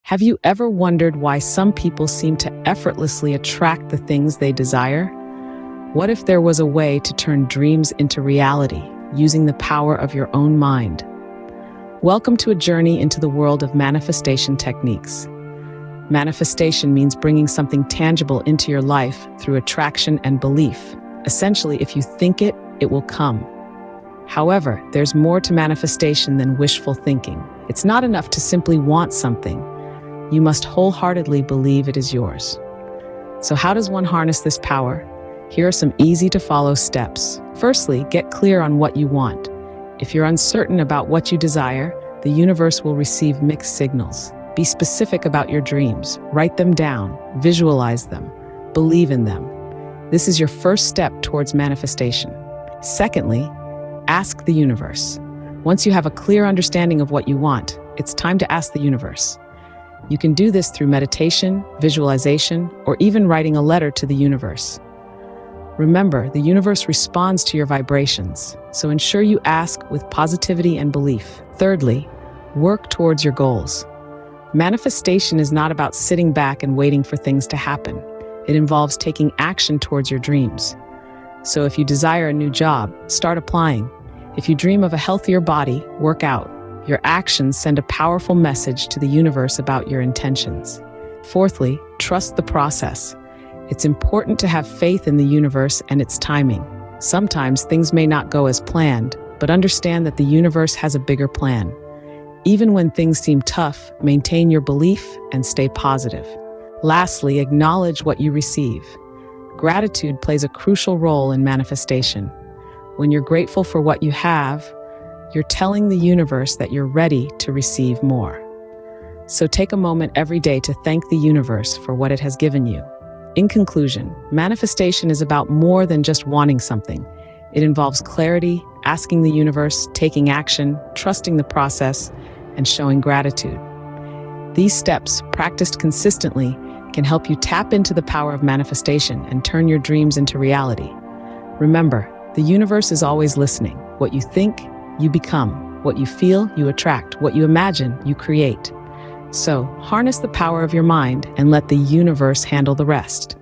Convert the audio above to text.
Have you ever wondered why some people seem to effortlessly attract the things they desire? What if there was a way to turn dreams into reality using the power of your own mind? Welcome to a journey into the world of manifestation techniques. Manifestation means bringing something tangible into your life through attraction and belief. Essentially, if you think it, it will come. However, there's more to manifestation than wishful thinking. It's not enough to simply want something. You must wholeheartedly believe it is yours. So how does one harness this power? Here are some easy-to-follow steps. Firstly, get clear on what you want. If you're uncertain about what you desire, the universe will receive mixed signals. Be specific about your dreams. Write them down, visualize them, believe in them. This is your first step towards manifestation. Secondly, ask the universe. Once you have a clear understanding of what you want, it's time to ask the universe. You can do this through meditation, visualization, or even writing a letter to the universe. Remember, the universe responds to your vibrations, so ensure you ask with positivity and belief. Thirdly, work towards your goals. Manifestation is not about sitting back and waiting for things to happen. It involves taking action towards your dreams. So if you desire a new job, start applying. If you dream of a healthier body, work out. Your actions send a powerful message to the universe about your intentions. Fourthly, trust the process. It's important to have faith in the universe and its timing. Sometimes things may not go as planned, but understand that the universe has a bigger plan. Even when things seem tough, maintain your belief and stay positive. Lastly, acknowledge what you receive. Gratitude plays a crucial role in manifestation. When you're grateful for what you have, you're telling the universe that you're ready to receive more. So take a moment every day to thank the universe for what it has given you. In conclusion, manifestation is about more than just wanting something. It involves clarity, asking the universe, taking action, trusting the process, and showing gratitude. These steps, practiced consistently, can help you tap into the power of manifestation and turn your dreams into reality. Remember, the universe is always listening. What you think, you become. What you feel, you attract. What you imagine, you create. So, harness the power of your mind and let the universe handle the rest.